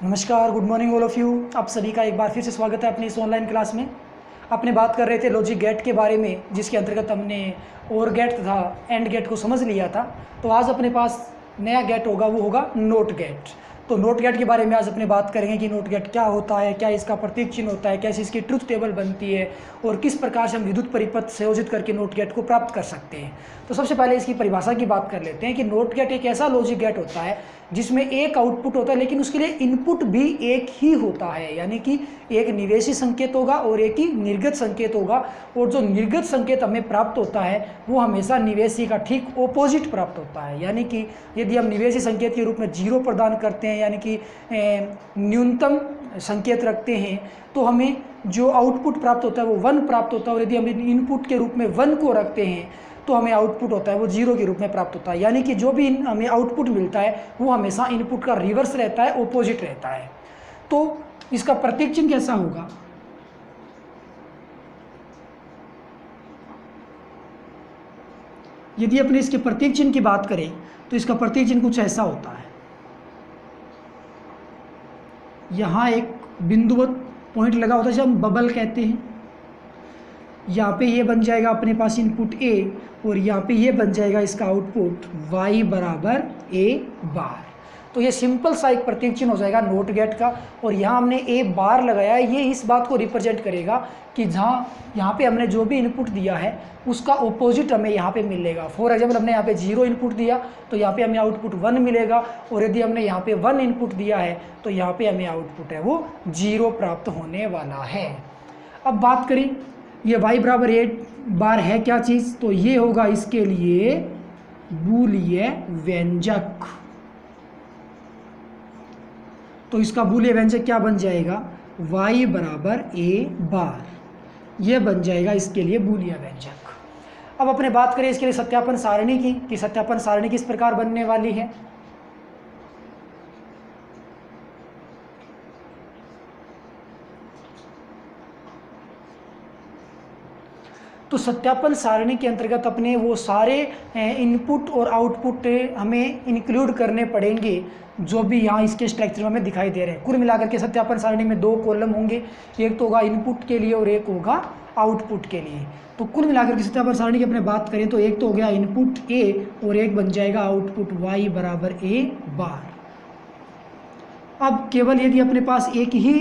नमस्कार, good morning all of you. आप सभी का एक बार फिर से स्वागत है अपनी इस ऑनलाइन क्लास में। अपने बात कर रहे थे लॉजिक गेट के बारे में, जिसके अंतर्गत हमने और गेट तथा एंड गेट को समझ लिया था। तो आज अपने पास नया गेट होगा, वो होगा नोट गेट। तो नोट गेट के बारे में आज अपने बात करेंगे कि नोट गेट क्या होता है, क्या इसका प्रतीक चिन्ह होता है, कैसे इसकी ट्रुथ टेबल बनती है और किस प्रकार से हम विद्युत परिपथ संयोजित करके नोट गेट को प्राप्त कर सकते हैं। तो सबसे पहले इसकी परिभाषा की बात कर लेते हैं कि नोट गेट एक ऐसा लॉजिक गेट होता है जिसमें एक आउटपुट होता है, लेकिन उसके लिए इनपुट भी एक ही होता है। यानी कि एक निवेशी संकेत होगा और एक ही निर्गत संकेत होगा, और जो निर्गत संकेत हमें प्राप्त होता है वो हमेशा निवेशी का ठीक ऑपोजिट प्राप्त होता है। यानी कि यदि हम निवेशी संकेत के रूप में 0 प्रदान करते हैं, यानी कि न्यूनतम संकेत रखते हैं, तो हमें जो आउटपुट प्राप्त होता है वो 1 प्राप्त होता है। और यदि हम इनपुट के रूप में 1 को रखते हैं तो हमें आउटपुट होता है वो 0 के रूप में प्राप्त होता है। यानी कि जो भी हमें आउटपुट मिलता है वो हमेशा इनपुट का रिवर्स रहता है, ऑपोजिट रहता है। तो इसका प्रतीक चिन्ह कैसा होगा? यदि अपने इसके प्रतीक चिन्ह की बात करें तो इसका प्रतीक चिन्ह कुछ ऐसा होता है। यहाँ एक बिंदुवत पॉइंट लगा होता है जिसे हम बबल कहते हैं। यहाँ पे ये बन जाएगा अपने पास इनपुट A, और यहाँ पे ये बन जाएगा इसका आउटपुट y बराबर A बार। तो ये सिंपल सा एक प्रतीक चिन्ह हो जाएगा नोट गेट का। और यहाँ हमने A बार लगाया है, ये इस बात को रिप्रेजेंट करेगा कि जहाँ यहाँ पे हमने जो भी इनपुट दिया है उसका ऑपोजिट हमें यहाँ पे मिलेगा। फॉर एग्जाम्पल हमने यहाँ पे 0 इनपुट दिया तो यहाँ पे हमें आउटपुट 1 मिलेगा, और यदि हमने यहाँ पे 1 इनपुट दिया है तो यहाँ पे हमें आउटपुट है वो 0 प्राप्त होने वाला है। अब बात करें ये y बराबर A बार है क्या चीज़, तो ये होगा इसके लिए बूलिय व्यंजक। तो इसका बूलिय व्यंजक क्या बन जाएगा? y बराबर A बार, ये बन जाएगा इसके लिए बूलिय व्यंजक। अब अपने बात करें इसके लिए सत्यापन सारणी की, कि सत्यापन सारणी किस प्रकार बनने वाली है। तो सत्यापन सारणी के अंतर्गत अपने वो सारे इनपुट और आउटपुट हमें इंक्लूड करने पड़ेंगे जो भी यहाँ इसके स्ट्रक्चर में हमें दिखाई दे रहे हैं। कुल मिलाकर के सत्यापन सारणी में 2 कॉलम होंगे, एक तो होगा इनपुट के लिए और एक होगा आउटपुट के लिए। तो कुल मिलाकर के सत्यापन सारणी की अपने बात करें तो एक तो हो गया इनपुट A और एक बन जाएगा आउटपुट y बराबर A बार। अब केवल यदि अपने पास एक ही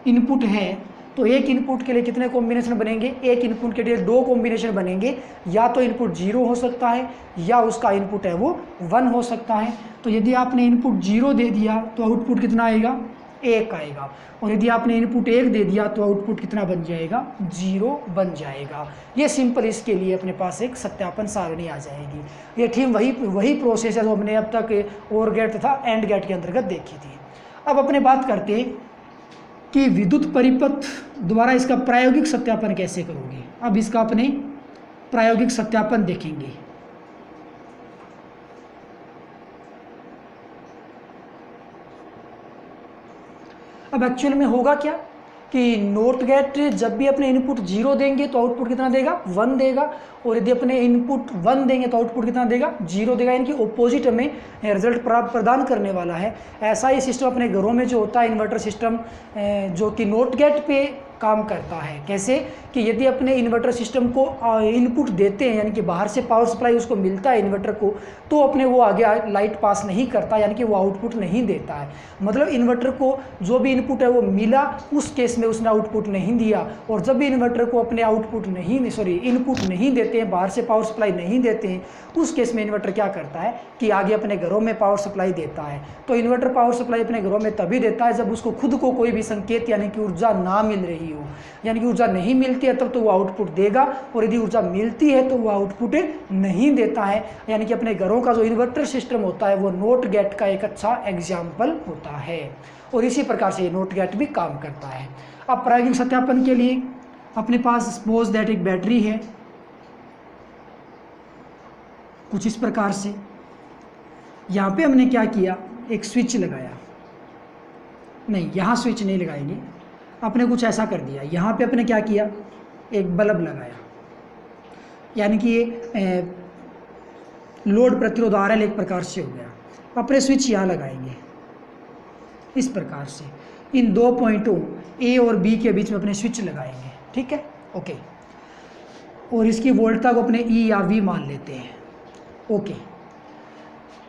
इनपुट है तो एक इनपुट के लिए कितने कॉम्बिनेशन बनेंगे? एक इनपुट के लिए 2 कॉम्बिनेशन बनेंगे। या तो इनपुट 0 हो सकता है या उसका इनपुट है वो 1 हो सकता है। तो यदि आपने इनपुट 0 दे दिया तो आउटपुट कितना आएगा? 1 आएगा। और यदि आपने इनपुट 1 दे दिया तो आउटपुट कितना बन जाएगा? 0 बन जाएगा। ये सिंपल इसके लिए अपने पास एक सत्यापन सारणी आ जाएगी। ये ठीक वही प्रोसेस है जो हमने अब तक OR गेट तथा एंड गेट के अंतर्गत देखी थी। अब अपने बात करते हैं कि विद्युत परिपथ द्वारा इसका प्रायोगिक सत्यापन कैसे करोगे। अब इसका अपने प्रायोगिक सत्यापन देखेंगे। अब एक्चुअल में होगा क्या कि नोट गेट जब भी अपने इनपुट 0 देंगे तो आउटपुट कितना देगा? 1 देगा, और यदि अपने इनपुट 1 देंगे तो आउटपुट कितना देगा? 0 देगा। यानी कि ऑपोजिट हमें रिजल्ट प्रदान करने वाला है। ऐसा ही सिस्टम अपने घरों में जो होता है इन्वर्टर सिस्टम, जो कि नोट गेट पे काम करता है। कैसे कि यदि अपने इन्वर्टर सिस्टम को इनपुट देते हैं, यानी कि बाहर से पावर सप्लाई उसको मिलता है इन्वर्टर को, तो अपने वो आगे लाइट पास नहीं करता, यानी कि वो आउटपुट नहीं देता है। मतलब इन्वर्टर को जो भी इनपुट है वो मिला, उस केस में उसने आउटपुट नहीं दिया। और जब भी इन्वर्टर को अपने इनपुट नहीं देते हैं, बाहर से पावर सप्लाई नहीं देते हैं, उस केस में इन्वर्टर क्या करता है कि आगे अपने घरों में पावर सप्लाई देता है। तो इन्वर्टर पावर सप्लाई अपने घरों में तभी देता है जब उसको खुद को कोई भी संकेत यानी कि ऊर्जा ना मिल रही हो। यानी कि ऊर्जा नहीं मिलती है तब तो वो आउटपुट देगा, और यदि ऊर्जा मिलती है तो वो आउटपुट नहीं देता है। यानी कि अपने घरों का जो इन्वर्टर सिस्टम होता है वो नोट गेट का एक अच्छा एग्जाम्पल होता है, और इसी प्रकार से ये नोट गेट भी काम करता है। अब प्रायोगिक सत्यापन के लिए अपने पास सपोज दैट एक बैटरी है कुछ इस प्रकार से। यहाँ पे हमने क्या किया? एक स्विच लगाया, नहीं यहाँ स्विच नहीं लगाएंगे, अपने कुछ ऐसा कर दिया। यहाँ पे अपने क्या किया? एक बल्ब लगाया, यानी कि ये लोड प्रतिरोध RL एक प्रकार से हो गया। अपने स्विच यहाँ लगाएंगे, इस प्रकार से इन दो पॉइंटों ए और बी के बीच में अपने स्विच लगाएंगे, ठीक है, ओके। और इसकी वोल्टता को अपने ई या वी मान लेते हैं, ओके।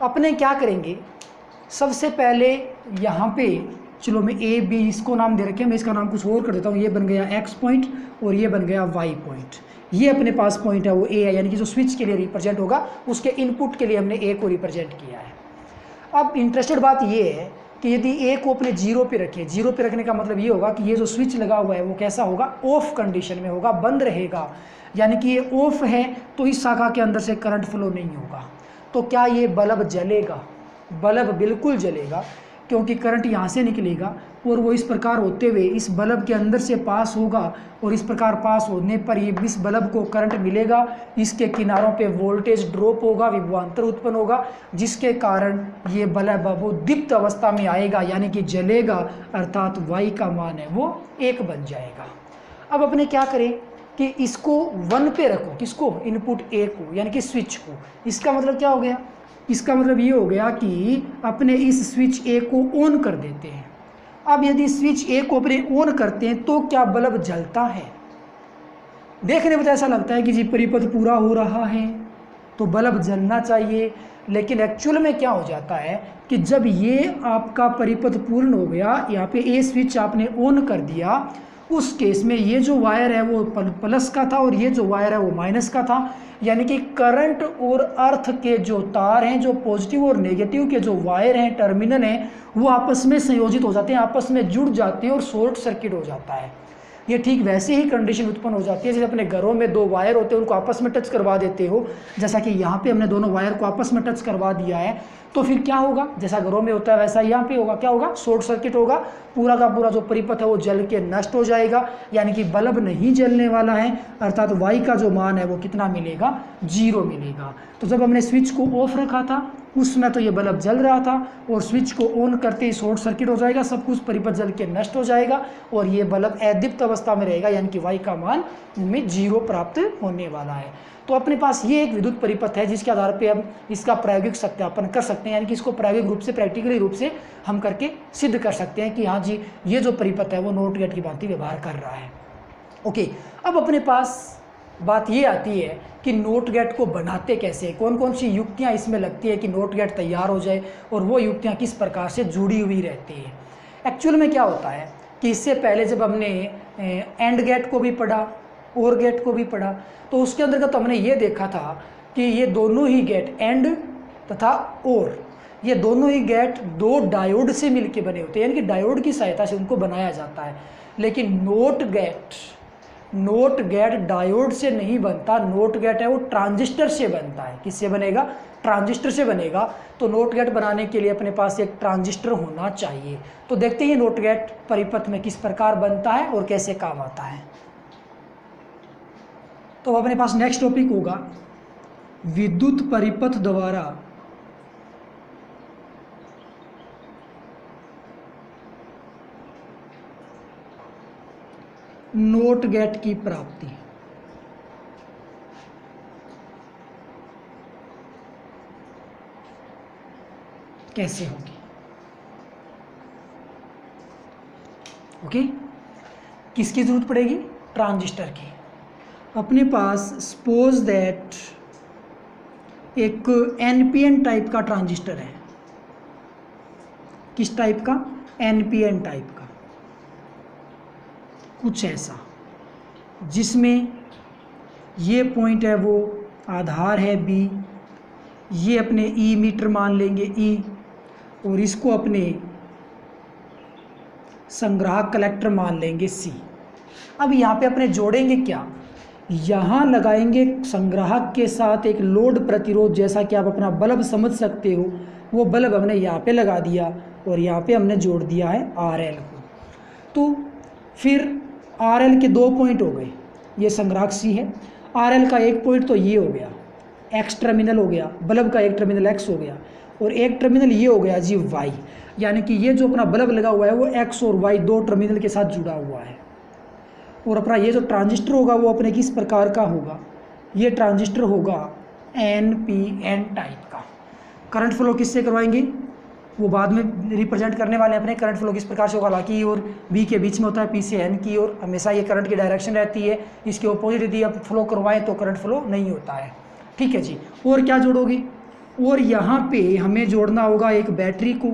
अपने क्या करेंगे, सबसे पहले यहाँ पे चलो मैं ए बी इसको नाम दे रखे हैं, मैं इसका नाम कुछ और कर देता हूँ। ये बन गया एक्स पॉइंट और ये बन गया वाई पॉइंट। ये अपने पास पॉइंट है वो ए है, यानी कि जो स्विच के लिए रिप्रेजेंट होगा उसके इनपुट के लिए हमने ए को रिप्रेजेंट किया है। अब इंटरेस्टेड बात ये है कि यदि ए को अपने जीरो पे रखें, जीरो पे रखने का मतलब ये होगा कि ये जो स्विच लगा हुआ है वो कैसा होगा, ऑफ कंडीशन में होगा, बंद रहेगा, यानी कि ये ऑफ है तो इस शाखा के अंदर से करंट फ्लो नहीं होगा। तो क्या ये बल्ब जलेगा? बल्ब बिल्कुल जलेगा, क्योंकि करंट यहाँ से निकलेगा और वो इस प्रकार होते हुए इस बल्ब के अंदर से पास होगा और इस प्रकार पास होने पर ये इस बल्ब को करंट मिलेगा, इसके किनारों पे वोल्टेज ड्रॉप होगा, विभवांतर उत्पन्न होगा, जिसके कारण ये बल्ब वो दीप्त अवस्था में आएगा, यानी कि जलेगा, अर्थात वाई का मान है वो 1 बन जाएगा। अब अपने क्या करें कि इसको 1 पे रखो, किसको, इनपुट ए को, यानी कि स्विच को। इसका मतलब क्या हो गया, इसका मतलब ये हो गया कि अपने इस स्विच ए को ऑन कर देते हैं। अब यदि स्विच ए को अपने ऑन करते हैं तो क्या बल्ब जलता है? देखने में तो ऐसा लगता है कि जी परिपथ पूरा हो रहा है तो बल्ब जलना चाहिए, लेकिन एक्चुअल में क्या हो जाता है कि जब ये आपका परिपथ पूर्ण हो गया, यहाँ पे ए स्विच आपने ऑन कर दिया, उस केस में ये जो वायर है वो प्लस का था और ये जो वायर है वो माइनस का था, यानी कि करंट और अर्थ के जो तार हैं, जो पॉजिटिव और नेगेटिव के जो वायर हैं, टर्मिनल हैं, वो आपस में संयोजित हो जाते हैं, आपस में जुड़ जाते हैं और शॉर्ट सर्किट हो जाता है। ये ठीक वैसे ही कंडीशन उत्पन्न हो जाती है जैसे अपने घरों में 2 वायर होते हैं, उनको आपस में टच करवा देते हो, जैसा कि यहाँ पे हमने दोनों वायर को आपस में टच करवा दिया है, तो फिर क्या होगा, जैसा घरों में होता है वैसा यहाँ पे होगा, क्या होगा, शॉर्ट सर्किट होगा, पूरा का पूरा जो परिपथ है वो जल के नष्ट हो जाएगा, यानी कि बल्ब नहीं जलने वाला है, अर्थात वाई का जो मान है वो कितना मिलेगा, 0 मिलेगा। तो जब हमने स्विच को ऑफ रखा था उसमें तो ये बल्ब जल रहा था और स्विच को ऑन करते ही शॉर्ट सर्किट हो जाएगा, सब कुछ परिपथ जल के नष्ट हो जाएगा और ये बल्ब अदीप्त अवस्था में रहेगा, यानी कि वाई का मान में 0 प्राप्त होने वाला है। तो अपने पास ये एक विद्युत परिपथ है जिसके आधार पे हम इसका प्रायोगिक सत्यापन कर सकते हैं, यानी कि इसको प्रायोगिक रूप से, प्रैक्टिकली रूप से हम करके सिद्ध कर सकते हैं कि हाँ जी ये जो परिपथ है वो नॉट गेट की भांति व्यवहार कर रहा है। ओके, अब अपने पास बात ये आती है कि नॉट गेट को बनाते कैसे, कौन कौन सी युक्तियाँ इसमें लगती है कि नॉट गेट तैयार हो जाए और वो युक्तियाँ किस प्रकार से जुड़ी हुई रहती है। एक्चुअल में क्या होता है कि इससे पहले जब हमने एंड गेट को भी पढ़ा, और गेट को भी पढ़ा, तो उसके अंतर्गत हमने ये देखा था कि ये दोनों ही गेट, एंड तथा और, ये दोनों ही गेट 2 डायोड से मिलके बने होते हैं, यानी कि डायोड की सहायता से उनको बनाया जाता है। लेकिन नॉट गेट डायोड से नहीं बनता, नॉट गेट है वो ट्रांजिस्टर से बनता है। किससे बनेगा, ट्रांजिस्टर से बनेगा। तो नॉट गेट बनाने के लिए अपने पास एक ट्रांजिस्टर होना चाहिए। तो देखते हैं नॉट गेट परिपथ में किस प्रकार बनता है और कैसे काम आता है। तो अपने पास नेक्स्ट टॉपिक होगा विद्युत परिपथ द्वारा नॉट गेट की प्राप्ति। कैसे होगी, ओके। किसकी जरूरत पड़ेगी, ट्रांजिस्टर की। अपने पास सपोज दैट एक एनपीएन टाइप का ट्रांजिस्टर है। किस टाइप का, एनपीएन टाइप का, कुछ ऐसा जिसमें ये पॉइंट है वो आधार है बी, ये अपने ई मीटर मान लेंगे ई, और इसको अपने संग्राहक कलेक्टर मान लेंगे सी। अब यहाँ पे अपने जोड़ेंगे क्या, यहाँ लगाएंगे संग्राहक के साथ एक लोड प्रतिरोध, जैसा कि आप अपना बल्ब समझ सकते हो, वो बल्ब हमने यहाँ पे लगा दिया और यहाँ पे हमने जोड़ दिया है आरएल को। तो फिर आरएल के 2 पॉइंट हो गए, ये संग्राहक सी है, आरएल का एक पॉइंट तो ये हो गया, एक्स टर्मिनल हो गया, बल्ब का एक टर्मिनल एक्स हो गया, और एक टर्मिनल ये हो गया जी वाई, यानी कि ये जो अपना बल्ब लगा हुआ है वो एक्स और वाई 2 टर्मिनल के साथ जुड़ा हुआ है। और अपना ये जो ट्रांजिस्टर होगा वो अपने किस प्रकार का होगा, ये ट्रांजिस्टर होगा एनपीएन टाइप का। करंट फ्लो किससे करवाएंगे, वो बाद में रिप्रेजेंट करने वाले अपने करंट फ्लो किस प्रकार से होगा, हालांकि और बी के बीच में होता है, पी से एन की ओर हमेशा ये करंट की डायरेक्शन रहती है, इसके ऑपोजिट यदि आप फ्लो करवाएं तो करंट फ्लो नहीं होता है। ठीक है जी, और क्या जोड़ोगे, और यहाँ पे हमें जोड़ना होगा एक बैटरी को,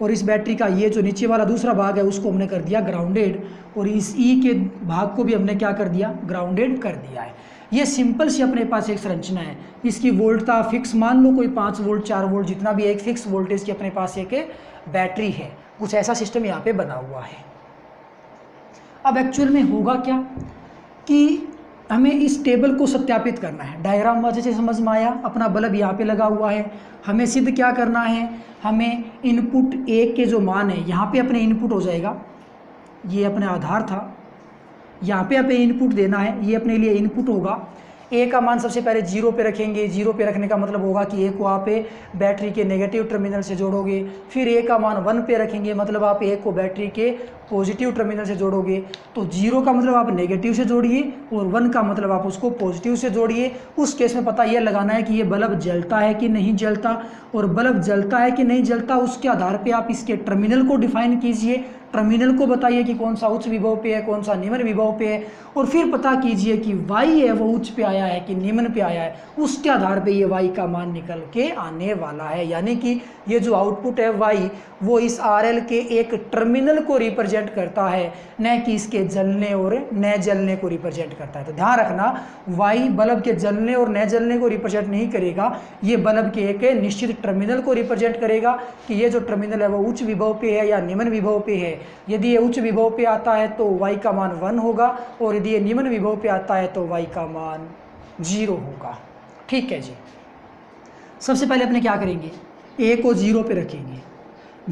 और इस बैटरी का ये जो नीचे वाला दूसरा भाग है उसको हमने कर दिया ग्राउंडेड, और इस ई के भाग को भी हमने क्या कर दिया, ग्राउंडेड कर दिया है। ये सिंपल सी अपने पास एक संरचना है। इसकी वोल्टता फिक्स मान लो, कोई 5 वोल्ट 4 वोल्ट जितना भी, एक फिक्स वोल्टेज की अपने पास एक बैटरी है। कुछ ऐसा सिस्टम यहाँ पे बना हुआ है। अब एक्चुअल में होगा क्या कि हमें इस टेबल को सत्यापित करना है। डायग्राम वजह से समझ में आया, अपना बल्ब यहाँ पे लगा हुआ है, हमें सिद्ध क्या करना है, हमें इनपुट ए के जो मान है यहाँ पे अपने इनपुट हो जाएगा, ये अपने आधार था, यहाँ पे अपने इनपुट देना है, ये अपने लिए इनपुट होगा। ए का मान सबसे पहले 0 पे रखेंगे। 0 पे रखने का मतलब होगा कि ए को आप बैटरी के नेगेटिव टर्मिनल से जोड़ोगे। फिर ए का मान 1 पे रखेंगे, मतलब आप ए को बैटरी के पॉजिटिव टर्मिनल से जोड़ोगे। तो 0 का मतलब आप नेगेटिव से जोड़िए और 1 का मतलब आप उसको पॉजिटिव से जोड़िए। उस केस में पता यह लगाना है कि ये बल्ब जलता है कि नहीं जलता, और बल्ब जलता है कि नहीं जलता उसके आधार पर आप इसके टर्मिनल को डिफाइन कीजिए। टर्मिनल को बताइए कि कौन सा उच्च विभव पे है, कौन सा निम्न विभव पे है, और फिर पता कीजिए कि वाई है वो उच्च पे आया है कि निम्न पे आया है। उसके आधार पे ये वाई का मान निकल के आने वाला है। यानी कि ये जो आउटपुट है वाई, वो इस आरएल के एक टर्मिनल को रिप्रेजेंट करता है, न कि इसके जलने और न जलने को रिप्रेजेंट करता है। तो ध्यान रखना, वाई बल्ब के जलने और न जलने को रिप्रेजेंट नहीं करेगा, ये बल्ब के एक निश्चित टर्मिनल को रिप्रेजेंट करेगा कि ये जो टर्मिनल है वो उच्च विभव पे है या निम्न विभव पे है। यदि ये उच्च विभव पे आता है तो y का मान 1 होगा, और यदि ये निम्न विभव पे आता है तो y का मान 0 होगा। ठीक है जी, सबसे पहले अपने क्या करेंगे, a को 0 पे रखेंगे।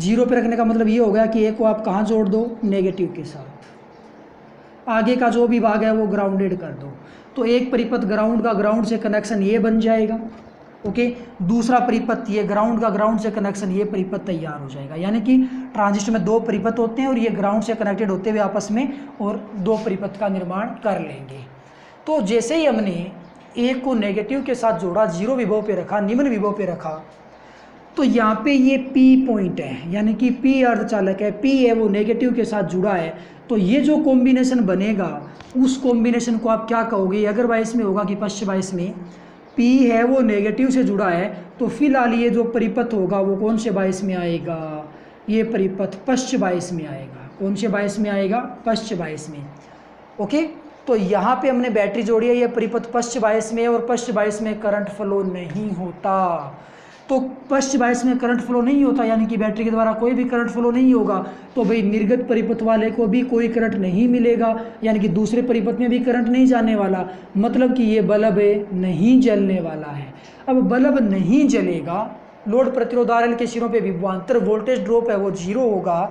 0 पे रखने का मतलब ये हो गया कि a को आप कहाँ जोड़ दो, नेगेटिव के साथ। आगे का जो भी भाग है वो ग्राउंडेड कर दो। तो एक परिपथ ग्राउंड का ग्राउंड से कनेक्शन ये बन जाएगा, ओके। दूसरा परिपथ ये ग्राउंड का ग्राउंड से कनेक्शन, ये परिपथ तैयार हो जाएगा। यानी कि ट्रांजिस्टर में 2 परिपथ होते हैं और ये ग्राउंड से कनेक्टेड होते हुए आपस में और 2 परिपथ का निर्माण कर लेंगे। तो जैसे ही हमने ए को नेगेटिव के साथ जोड़ा, 0 विभव पे रखा, निम्न विभव पे रखा, तो यहाँ पे ये पी पॉइंट है, यानी कि पी अर्धचालक है, पी है वो नेगेटिव के साथ जुड़ा है। तो ये जो कॉम्बिनेशन बनेगा उस कॉम्बिनेशन को आप क्या कहोगे, अगर बायस में होगा कि पश्च बायस में, P है वो नेगेटिव से जुड़ा है, तो फिलहाल ये जो परिपथ होगा वो कौन से बायस में आएगा, ये परिपथ पश्च बायस में आएगा। कौन से बायस में आएगा, पश्च बायस में, ओके। तो यहाँ पे हमने बैटरी जोड़ी है, ये परिपथ पश्च बायस में है, और पश्च बायस में करंट फ्लो नहीं होता। तो पश्च बायस में करंट फ्लो नहीं होता, यानी कि बैटरी के द्वारा कोई भी करंट फ्लो नहीं होगा, तो भाई निर्गत परिपथ वाले को भी कोई करंट नहीं मिलेगा, यानी कि दूसरे परिपथ में भी करंट नहीं जाने वाला। मतलब कि ये बल्ब नहीं जलने वाला है। अब बल्ब नहीं जलेगा, लोड प्रतिरोध आरएल के सिरों पे विभवांतर वोल्टेज ड्रॉप है वो 0 होगा।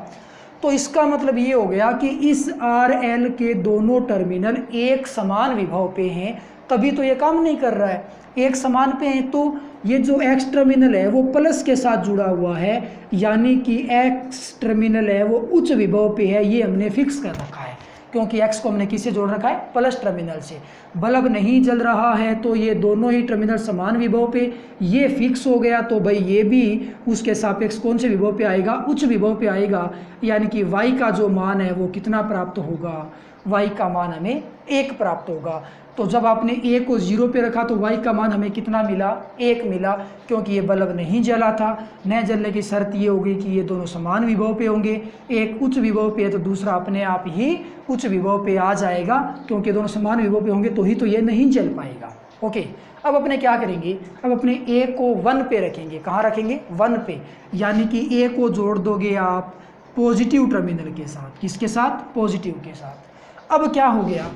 तो इसका मतलब ये हो गया कि इस आरएल के दोनों टर्मिनल एक समान विभव पे हैं, तभी तो ये काम नहीं कर रहा है। एक समान पे हैं तो ये जो एक्स टर्मिनल है वो प्लस के साथ जुड़ा हुआ है, यानी कि एक्स टर्मिनल है वो उच्च विभव पे है, ये हमने फिक्स कर रखा है, क्योंकि एक्स को हमने किससे जोड़ रखा है, प्लस टर्मिनल से। बल्ब नहीं जल रहा है तो ये दोनों ही टर्मिनल समान विभव पे, ये फिक्स हो गया, तो भाई ये भी उसके सापेक्ष कौन से विभव पे आएगा, उच्च विभव पे आएगा। यानी कि y का जो मान है वो कितना प्राप्त होगा, y का मान हमें 1 प्राप्त होगा। तो जब आपने a को 0 पे रखा तो y का मान हमें कितना मिला, 1 मिला, क्योंकि ये बल्ब नहीं जला था। न जलने की शर्त ये होगी कि ये दोनों समान विभव पे होंगे, एक उच्च विभव पे है तो दूसरा अपने आप ही उच्च विभव पे आ जाएगा, क्योंकि दोनों समान विभव पे होंगे तो ही तो ये नहीं जल पाएगा, ओके। अब अपने क्या करेंगे, अब अपने a को 1 पे रखेंगे। कहाँ रखेंगे, 1 पे, यानी कि a को जोड़ दोगे आप पॉजिटिव टर्मिनल के साथ। किसके साथ, पॉजिटिव के साथ। अब क्या हो गया,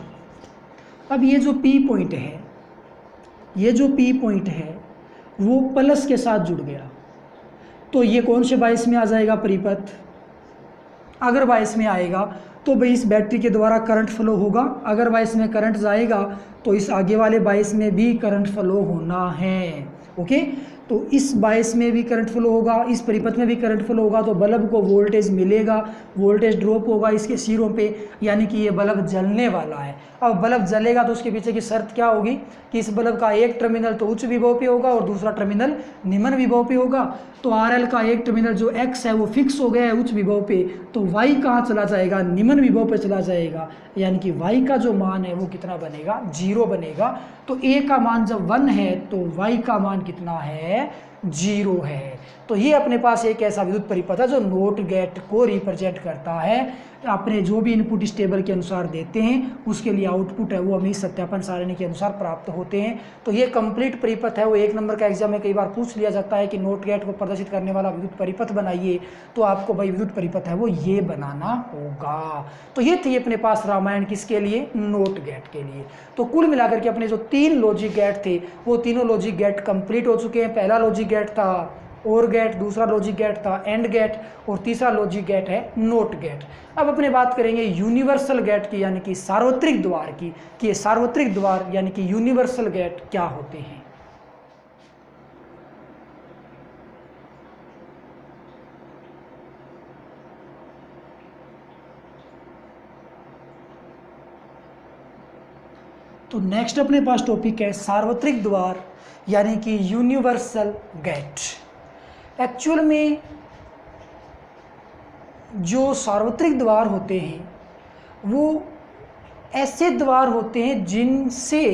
अब ये जो P पॉइंट है, ये जो P पॉइंट है वो प्लस के साथ जुड़ गया, तो ये कौन से बायस में आ जाएगा परिपथ, अगर बायस में आएगा तो भाई इस बैटरी के द्वारा करंट फ्लो होगा। अगर बायस में करंट जाएगा तो इस आगे वाले बायस में भी करंट फ्लो होना है, ओके। तो इस बायस में भी करंट फ्लो होगा, इस परिपथ में भी करंट फ्लो होगा, तो बल्ब को वोल्टेज मिलेगा, वोल्टेज ड्रॉप होगा इसके सिरों पे, यानी कि ये बल्ब जलने वाला है। अब बल्ब जलेगा तो उसके पीछे की शर्त क्या होगी कि इस बल्ब का एक टर्मिनल तो उच्च विभव पे होगा और दूसरा टर्मिनल निम्न विभव पे होगा। तो RL का एक टर्मिनल जो X है वो फिक्स हो गया है उच्च विभव पे, तो Y कहाँ चला जाएगा, निम्न विभव पे चला जाएगा, यानी कि Y का जो मान है वो कितना बनेगा, 0 बनेगा। तो A का मान जब 1 है तो Y का मान कितना है, 0 है। तो ये अपने पास एक ऐसा विद्युत परिपथ है जो नोट गेट को रिप्रेजेंट करता है। अपने जो भी इनपुट इस टेबल के अनुसार देते हैं उसके लिए आउटपुट है वो हमें सत्यापन सारणी के अनुसार प्राप्त होते हैं। तो ये कंप्लीट परिपथ है, वो 1 नंबर का एग्जाम में कई बार पूछ लिया जाता है कि नोट गेट को प्रदर्शित करने वाला विद्युत परिपथ बनाइए, तो आपको भाई विद्युत परिपथ है वो ये बनाना होगा। तो ये थी अपने पास रामायण किसके लिए, नोट गेट के लिए। तो कुल मिलाकर के अपने जो 3 लॉजिक गेट थे वो तीनों लॉजिक गेट कंप्लीट हो चुके हैं। पहला लॉजिक गेट था और गेट, दूसरा लॉजिक गेट था एंड गेट, और तीसरा लॉजिक गेट है नोट गेट। अब अपने बात करेंगे यूनिवर्सल गेट की, यानी कि सार्वत्रिक द्वार की, कि ये सार्वत्रिक द्वार यानी कि यूनिवर्सल गेट क्या होते हैं। तो नेक्स्ट अपने पास टॉपिक है सार्वत्रिक द्वार यानी कि यूनिवर्सल गेट। एक्चुअल में जो सार्वत्रिक द्वार होते हैं वो ऐसे द्वार होते हैं जिनसे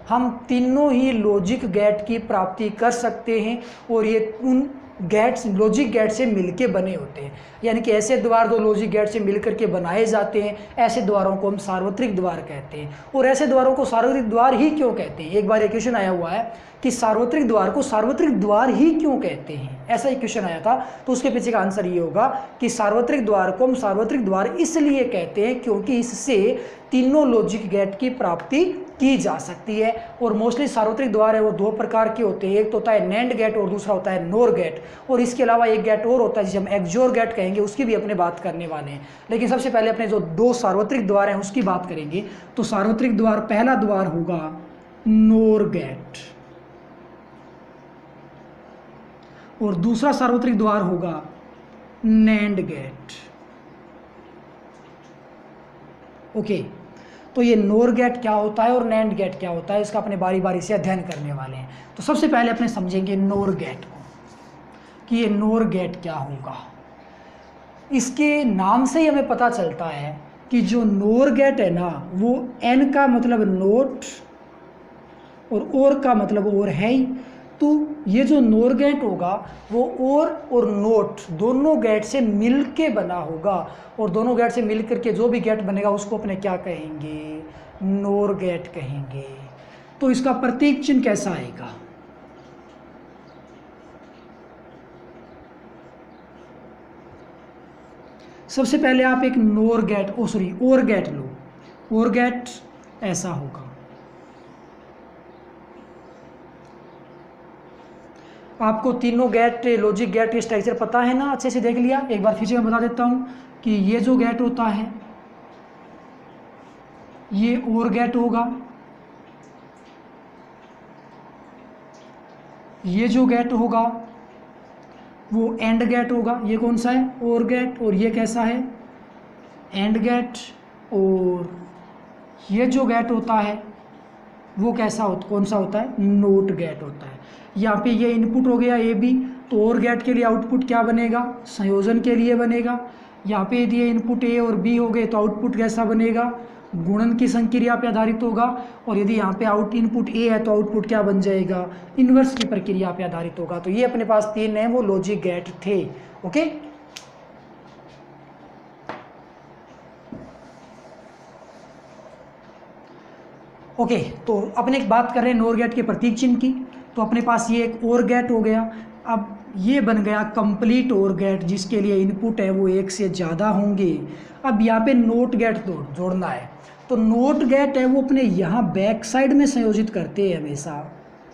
हम तीनों ही लॉजिक गेट की प्राप्ति कर सकते हैं, और ये उन गेट्स लॉजिक गेट से मिलके बने होते हैं। यानी कि ऐसे द्वार दो लॉजिक गेट से मिलकर के बनाए जाते हैं, ऐसे द्वारों को हम सार्वत्रिक द्वार कहते हैं। और ऐसे द्वारों को सार्वत्रिक द्वार ही क्यों कहते हैं, एक बार एक क्वेश्चन आया हुआ है कि सार्वत्रिक द्वार को सार्वत्रिक द्वार ही क्यों कहते हैं, ऐसा एक क्वेश्चन आया था। तो उसके पीछे का आंसर ये होगा कि सार्वत्रिक द्वार को हम सार्वत्रिक द्वार इसलिए कहते हैं क्योंकि इससे तीनों लॉजिक गेट की प्राप्ति की जा सकती है। और मोस्टली सार्वत्रिक द्वार है वो 2 प्रकार के होते हैं, एक तो होता है नैंड गेट और दूसरा होता है नोर गेट। और इसके अलावा एक गेट और होता है जिसे हम एक्सोर गेट कहेंगे, उसकी भी अपने बात करने वाले हैं। लेकिन सबसे पहले अपने जो 2 सार्वत्रिक द्वार हैं उसकी बात करेंगे। तो सार्वत्रिक द्वार, पहला द्वार होगा नोर गेट और दूसरा सार्वत्रिक द्वार होगा नैंड गेट। ओके, तो ये नोर गेट क्या होता है और नैंड गेट क्या होता है, इसका अपने बारी बारी से अध्ययन करने वाले हैं। तो सबसे पहले अपने समझेंगे नोर गेट को कि ये नोर गेट क्या होगा। इसके नाम से ही हमें पता चलता है कि जो नोर गेट है ना वो एन का मतलब नोट और का मतलब और है ही। तो ये जो नोर गेट होगा वो और नोट दोनों गेट से मिल के बना होगा, और दोनों गेट से मिल करके जो भी गेट बनेगा उसको अपने क्या कहेंगे, नोर गेट कहेंगे। तो इसका प्रतीक चिन्ह कैसा आएगा, सबसे पहले आप एक नोर गेट और गेट लो, और गेट ऐसा होगा। आपको तीनों गेट लॉजिक गेट के स्ट्रक्चर पता है ना, अच्छे से देख लिया। एक बार फिर से मैं बता देता हूँ कि ये जो गेट होता है ये और गेट होगा, ये जो गेट होगा वो एंड गेट होगा। ये कौन सा है, और गेट, और ये कैसा है, एंड गेट। और ये जो गेट होता है वो कैसा कौन सा होता है, नोट गेट होता है। यहाँ पे ये इनपुट हो गया ए बी, तो और गेट के लिए आउटपुट क्या बनेगा, संयोजन के लिए बनेगा। यहाँ पे यदि ये इनपुट ए और बी हो गए तो आउटपुट कैसा बनेगा, गुणन की संक्रिया पे आधारित होगा। और यदि यहाँ पे इनपुट ए है तो आउटपुट क्या बन जाएगा, इन्वर्स की प्रक्रिया पे आधारित होगा। तो ये अपने पास 3 है वो लॉजिक गेट थे। ओके, ओके, तो अपने एक बात कर रहे हैं नोर गेट के प्रतीक चिन्ह की। तो अपने पास ये एक और गेट हो गया। अब ये बन गया कंप्लीट और गेट जिसके लिए इनपुट है वो 1 से ज़्यादा होंगे। अब यहाँ पे नोट गेट जोड़ना है, तो नोट गेट है वो अपने यहाँ बैक साइड में संयोजित करते हैं हमेशा।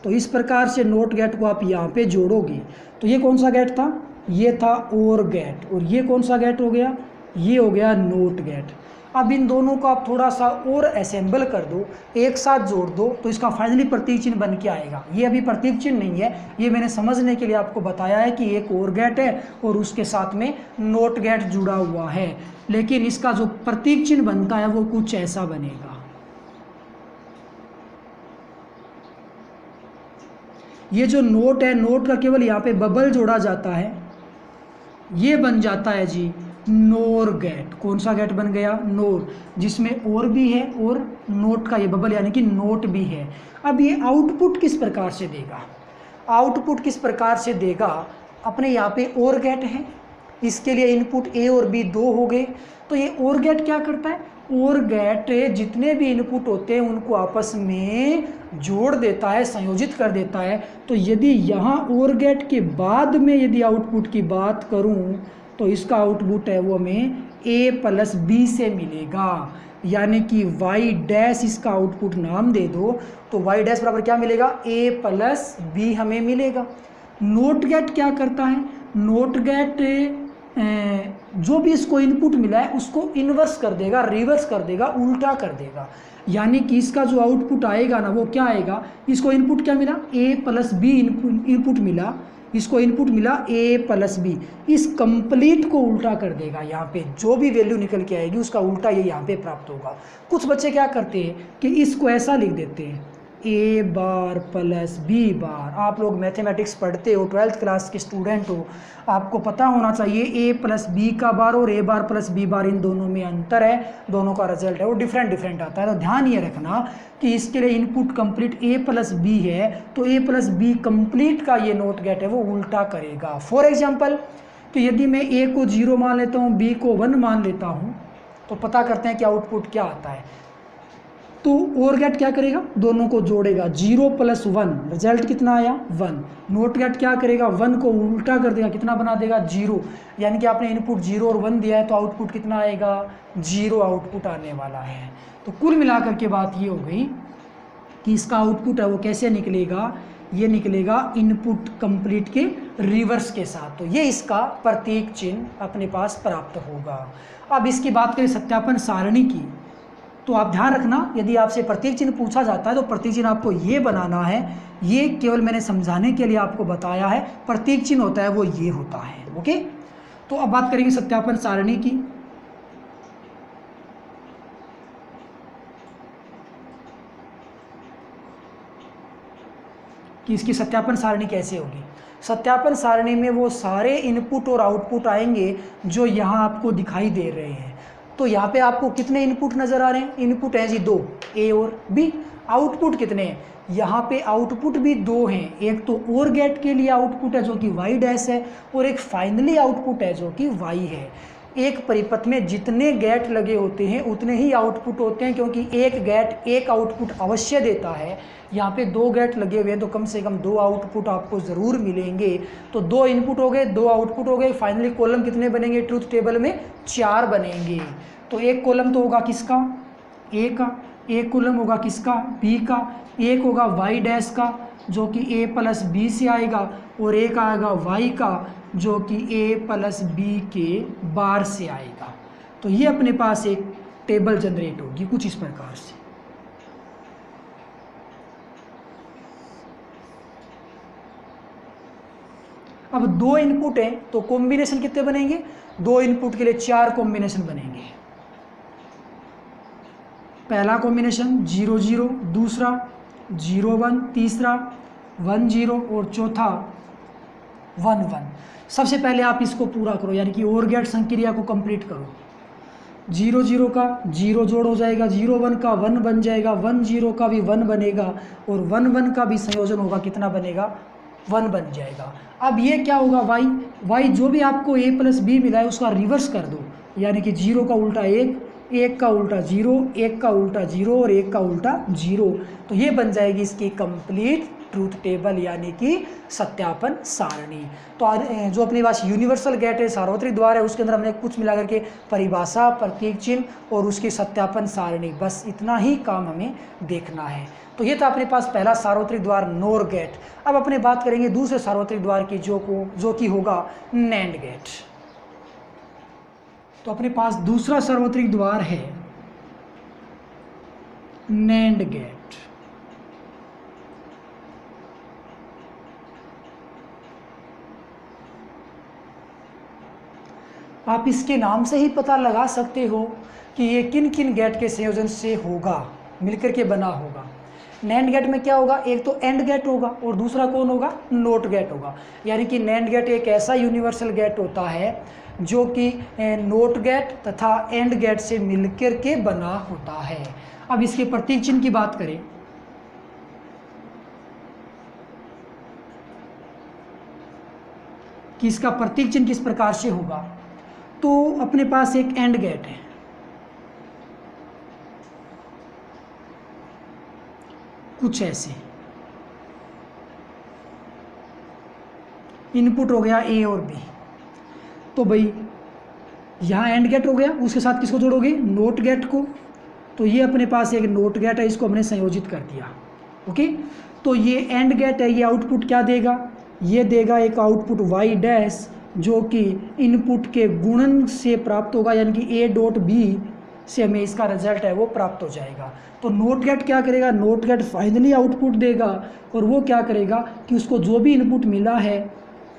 तो इस प्रकार से नोट गेट को आप यहाँ पे जोड़ोगे। तो ये कौन सा गेट था, ये था और गेट, और ये कौन सा गेट हो गया, ये हो गया नोट गेट। अब इन दोनों को आप थोड़ा सा और असेंबल कर दो, एक साथ जोड़ दो, तो इसका फाइनली प्रतीक चिन्ह बन के आएगा। ये अभी प्रतीक चिन्ह नहीं है, ये मैंने समझने के लिए आपको बताया है कि एक और गेट है और उसके साथ में नोट गेट जुड़ा हुआ है। लेकिन इसका जो प्रतीक चिन्ह बनता है वो कुछ ऐसा बनेगा। ये जो नोट है, नोट का केवल यहाँ पे बबल जोड़ा जाता है, ये बन जाता है जी नोर गेट। कौन सा गेट बन गया? नोर, जिसमें और भी है और नोट का ये बबल यानी कि नोट भी है। अब ये आउटपुट किस प्रकार से देगा? आउटपुट किस प्रकार से देगा? अपने यहाँ पे और गेट है, इसके लिए इनपुट ए और बी दो हो गए। तो ये और गेट क्या करता है? और गेट जितने भी इनपुट होते हैं उनको आपस में जोड़ देता है, संयोजित कर देता है। तो यदि यहाँ और गेट के बाद में यदि आउटपुट की बात करूँ तो इसका आउटपुट है वो हमें a प्लस बी से मिलेगा, यानी कि y डैश इसका आउटपुट नाम दे दो तो y डैश बराबर क्या मिलेगा? a प्लस बी हमें मिलेगा। नोट गेट क्या करता है? नोट गेट जो भी इसको इनपुट मिला है उसको इन्वर्स कर देगा, रिवर्स कर देगा, उल्टा कर देगा। यानी कि इसका जो आउटपुट आएगा ना वो क्या आएगा? इसको इनपुट क्या मिला? a प्लस बी इनपुट मिला, इसको इनपुट मिला a प्लस बी, इस कंप्लीट को उल्टा कर देगा। यहाँ पे जो भी वैल्यू निकल के आएगी उसका उल्टा ये यहाँ पे प्राप्त होगा। कुछ बच्चे क्या करते हैं कि इसको ऐसा लिख देते हैं a bar plus B bar. आप लोग मैथमेटिक्स पढ़ते हो, 12th क्लास के स्टूडेंट हो, आपको पता होना चाहिए a प्लस बी का बार और a bar plus B bar इन दोनों में अंतर है, दोनों का रिजल्ट है वो डिफरेंट आता है। तो ध्यान ये रखना कि इसके लिए input complete a plus B है तो a प्लस बी कंप्लीट का ये नोट गेट है वो उल्टा करेगा। फॉर एग्जाम्पल, तो यदि मैं a को 0 मान लेता हूँ, b को 1 मान लेता हूँ, तो पता करते हैं कि आउटपुट क्या आता है। तो और गेट क्या करेगा? दोनों को जोड़ेगा, 0 प्लस 1, रिजल्ट कितना आया? 1। नोट गेट क्या करेगा? 1 को उल्टा कर देगा, कितना बना देगा? 0। यानी कि आपने इनपुट 0 और 1 दिया है तो आउटपुट कितना आएगा? 0 आउटपुट आने वाला है। तो कुल मिलाकर के बात ये हो गई कि इसका आउटपुट है वो कैसे निकलेगा? ये निकलेगा इनपुट कंप्लीट के रिवर्स के साथ। तो ये इसका प्रतीक चिन्ह अपने पास प्राप्त होगा। अब इसकी बात करें सत्यापन सारणी की, तो आप ध्यान रखना यदि आपसे प्रतीक चिन्ह पूछा जाता है तो प्रतीक चिन्ह आपको ये बनाना है। ये केवल मैंने समझाने के लिए आपको बताया है, प्रतीक चिन्ह होता है वो ये होता है। ओके, तो अब बात करेंगे सत्यापन सारणी की। कि इसकी सत्यापन सारणी कैसे होगी। सत्यापन सारणी में वो सारे इनपुट और आउटपुट आएंगे जो यहाँ आपको दिखाई दे रहे हैं। तो यहाँ पे आपको कितने इनपुट नज़र आ रहे हैं? इनपुट हैं जी 2, A और B। आउटपुट कितने हैं? यहाँ पे आउटपुट भी 2 हैं। एक तो और गेट के लिए आउटपुट है जो कि y डैश है और एक फाइनली आउटपुट है जो कि y है। एक परिपथ में जितने गेट लगे होते हैं उतने ही आउटपुट होते हैं, क्योंकि एक गेट एक आउटपुट अवश्य देता है। यहाँ पे 2 गेट लगे हुए हैं तो कम से कम 2 आउटपुट आपको ज़रूर मिलेंगे। तो 2 इनपुट हो गए, 2 आउटपुट हो गए, फाइनली कॉलम कितने बनेंगे ट्रूथ टेबल में? 4 बनेंगे। तो एक कॉलम तो होगा किसका? A का, एक कॉलम होगा किसका? B का, एक होगा y डैश का जो कि a प्लस बी से आएगा और एक आएगा y का जो कि a प्लस बी के बार से आएगा। तो ये अपने पास एक टेबल जनरेट होगी कुछ इस प्रकार से। अब 2 इनपुट हैं तो कॉम्बिनेशन कितने बनेंगे? 2 इनपुट के लिए 4 कॉम्बिनेशन बनेंगे। पहला कॉम्बिनेशन 0 0, दूसरा 0 1, तीसरा 1 0 और चौथा 1 1। सबसे पहले आप इसको पूरा करो, यानी कि और गेट संक्रिया को कंप्लीट करो। 0 0 का 0 जोड़ हो जाएगा, 0 1 का 1 बन जाएगा, 1 0 का भी 1 बनेगा और 1 1 का भी संयोजन होगा, कितना बनेगा? 1 बन जाएगा। अब ये क्या होगा? y जो भी आपको a प्लस बी मिला है उसका रिवर्स कर दो, यानी कि 0 का उल्टा 1, 1 का उल्टा 0, 1 का उल्टा 0 और 1 का उल्टा 0। तो ये बन जाएगी इसकी कंप्लीट ट्रूथ टेबल यानी कि सत्यापन सारणी। तो जो अपने पास यूनिवर्सल गेट है, सार्वत्रिक द्वार है, उसके अंदर हमने कुछ मिला करके परिभाषा, प्रतीक चिन्ह और उसकी सत्यापन सारणी, बस इतना ही काम हमें देखना है। तो ये था अपने पास पहला सार्वत्रिक द्वार नोर गेट। अब अपने बात करेंगे दूसरे सार्वत्रिक द्वार की जो कि होगा नैंड गेट। तो अपने पास दूसरा सार्वत्रिक द्वार है नैंड गेट। आप इसके नाम से ही पता लगा सकते हो कि ये किन किन गेट के संयोजन से होगा, मिलकर के बना होगा। नैंड गेट में क्या होगा, एक तो एंड गेट होगा और दूसरा कौन होगा, नोट गेट होगा। यानी कि नैंड गेट एक ऐसा यूनिवर्सल गेट होता है जो कि नोट गेट तथा एंड गेट से मिलकर के बना होता है। अब इसके प्रतीक चिन्ह की बात करें, कि इसका प्रतीक चिन्ह किस प्रकार से होगा, तो अपने पास एक एंड गेट है, कुछ ऐसे इनपुट हो गया ए और बी। तो भाई यहाँ एंड गेट हो गया, उसके साथ किसको जोड़ोगे, नोट गेट को। तो ये अपने पास एक नोट गेट है, इसको हमने संयोजित कर दिया। ओके, तो ये एंड गेट है, ये आउटपुट क्या देगा, ये देगा एक आउटपुट वाई डैश जो कि इनपुट के गुणन से प्राप्त होगा, यानी कि ए डॉट बी से हमें इसका रिजल्ट है वो प्राप्त हो जाएगा। तो नोट गेट क्या करेगा, नोट गेट फाइनली आउटपुट देगा और वो क्या करेगा कि उसको जो भी इनपुट मिला है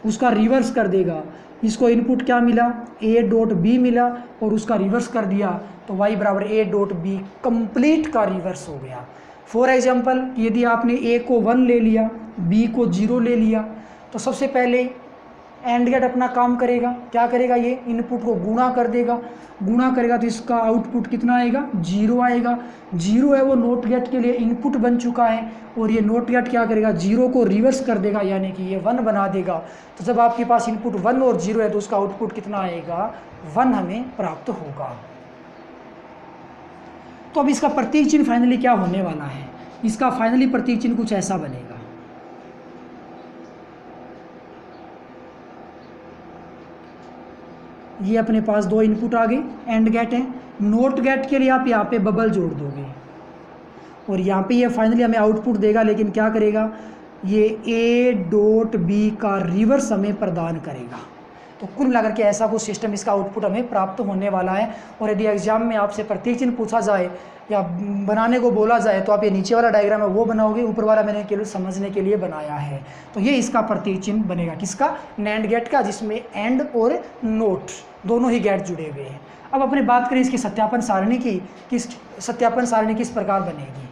उसका रिवर्स कर देगा। इसको इनपुट क्या मिला, ए डॉट बी मिला और उसका रिवर्स कर दिया, तो वाई बराबर ए डॉट बी कंप्लीट का रिवर्स हो गया। फॉर एग्जांपल यदि आपने ए को 1 ले लिया, बी को 0 ले लिया, तो सबसे पहले एंड गेट अपना काम करेगा, क्या करेगा, ये इनपुट को गुणा कर देगा, गुणा करेगा तो इसका आउटपुट कितना आएगा, 0 आएगा। 0 है वो नोट गेट के लिए इनपुट बन चुका है और ये नोट गेट क्या करेगा, 0 को रिवर्स कर देगा, यानी कि ये 1 बना देगा। तो जब आपके पास इनपुट 1 और 0 है तो उसका आउटपुट कितना आएगा, 1 हमें प्राप्त होगा। तो अब इसका प्रतीक चिन्ह फाइनली क्या होने वाला है, इसका फाइनली प्रतीक चिन्ह कुछ ऐसा बनेगा। ये अपने पास 2 इनपुट आ गए, एंड गेट है, नोट गेट के लिए आप यहाँ पे बबल जोड़ दोगे और यहाँ पे ये फाइनली हमें आउटपुट देगा, लेकिन क्या करेगा, ये ए डॉट बी का रिवर्स हमें प्रदान करेगा। तो कुल मिलाकर के ऐसा कुछ सिस्टम, इसका आउटपुट हमें प्राप्त होने वाला है। और यदि एग्जाम में आपसे प्रतीक चिन्ह पूछा जाए या बनाने को बोला जाए तो आप ये नीचे वाला डायग्राम है वो बनाओगे, ऊपर वाला मैंने केवल समझने के लिए बनाया है। तो ये इसका प्रतीक चिन्ह बनेगा, किसका, नैंड गेट का, जिसमें एंड और नोट दोनों ही गेट जुड़े हुए हैं। अब अपने बात करें इसकी सत्यापन सारणी की, किस सत्यापन सारणी किस प्रकार बनेगी।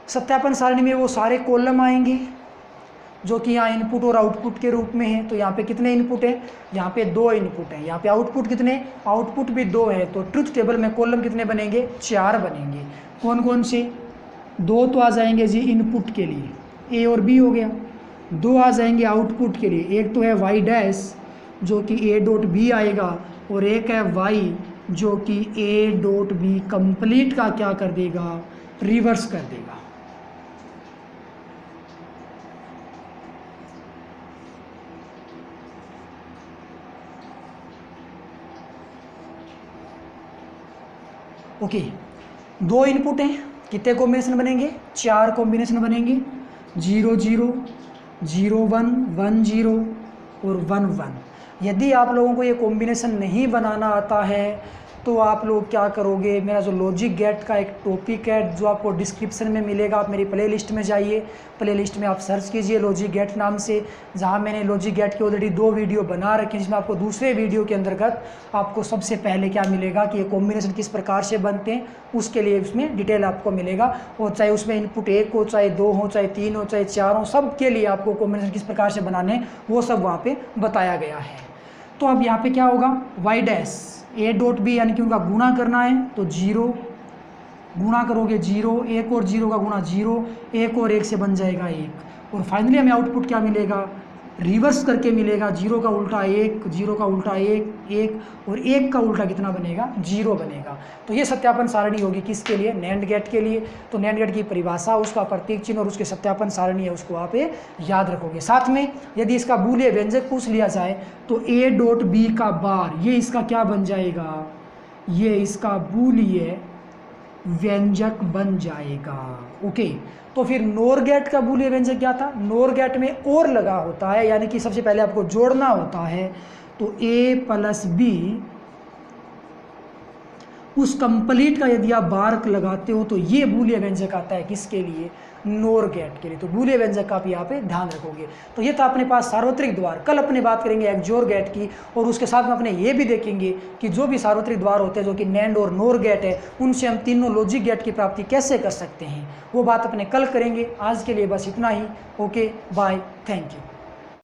सत्यापन सारणी में वो सारे कॉलम आएंगे जो कि यहाँ इनपुट और आउटपुट के रूप में है। तो यहाँ पे कितने इनपुट हैं, यहाँ पे 2 इनपुट हैं, यहाँ पे आउटपुट कितने, आउटपुट भी 2 है। तो ट्रुथ टेबल में कॉलम कितने बनेंगे, 4 बनेंगे। कौन कौन से, 2 तो आ जाएंगे जी इनपुट के लिए, ए और बी हो गया, 2 आ जाएंगे आउटपुट के लिए, एक तो है वाई डैश जो कि ए डॉट बी आएगा और एक है वाई जो कि ए डॉट बी कंप्लीट का क्या कर देगा, रिवर्स कर देगा। ओके, 2 इनपुट हैं, कितने कॉम्बिनेशन बनेंगे, 4 कॉम्बिनेशन बनेंगे, 0 0 0 1 1 0 और 1 1। यदि आप लोगों को ये कॉम्बिनेशन नहीं बनाना आता है तो आप लोग क्या करोगे, मेरा जो लॉजिक गेट का एक टॉपिक है जो आपको डिस्क्रिप्शन में मिलेगा, आप मेरी प्ले लिस्ट में जाइए, प्ले लिस्ट में आप सर्च कीजिए लॉजिक गेट नाम से, जहाँ मैंने लॉजिक गेट की ऑलरेडी 2 वीडियो बना रखे हैं, जिसमें आपको दूसरे वीडियो के अंतर्गत आपको सबसे पहले क्या मिलेगा कि ये कॉम्बिनेशन किस प्रकार से बनते हैं, उसके लिए उसमें डिटेल आपको मिलेगा। और चाहे उसमें इनपुट 1 हो, चाहे 2 हो, चाहे 3 हो, चाहे 4 हो, सब के लिए आपको कॉम्बिनेशन किस प्रकार से बनाने वो सब वहाँ पर बताया गया है। तो अब यहाँ पर क्या होगा, Y dash A dot B यानी कि उनका गुणा करना है, तो 0 गुणा करोगे 0, 1 और 0 का गुणा 0, 1 और 1 से बन जाएगा 1 और फाइनली हमें आउटपुट क्या मिलेगा, रिवर्स करके मिलेगा, 0 का उल्टा 1, 0 का उल्टा 1 1 और 1 का उल्टा कितना बनेगा, 0 बनेगा। तो ये सत्यापन सारणी होगी किसके लिए, नैंड गेट के लिए। तो नैंड गेट की परिभाषा, उसका प्रतीक चिन्ह और उसके सत्यापन सारणी है, उसको आप याद रखोगे। साथ में यदि इसका बूलियन व्यंजक पूछ लिया जाए तो ए डॉट बी का बार, ये इसका क्या बन जाएगा, ये इसका बूलियन व्यंजक बन जाएगा। ओके, तो फिर नोर गेट का बूलियन व्यंजक क्या था, नोर गेट में और लगा होता है, यानी कि सबसे पहले आपको जोड़ना होता है। तो a प्लस बी उस कंप्लीट का यदि आप बार लगाते हो तो ये बूलिया व्यंजक आता है किसके लिए, नोर गेट के लिए। तो बूलिया व्यंजक का आप यहाँ पे ध्यान रखोगे। तो ये था अपने पास सार्वत्रिक द्वार। कल अपने बात करेंगे एक्सोर गेट की, और उसके साथ में अपने ये भी देखेंगे कि जो भी सार्वत्रिक द्वार होते हैं जो कि नैंड और नोर गेट है, उनसे हम तीनों लॉजिक गेट की प्राप्ति कैसे कर सकते हैं, वो बात अपने कल करेंगे। आज के लिए बस इतना ही। Okay bye, thank you.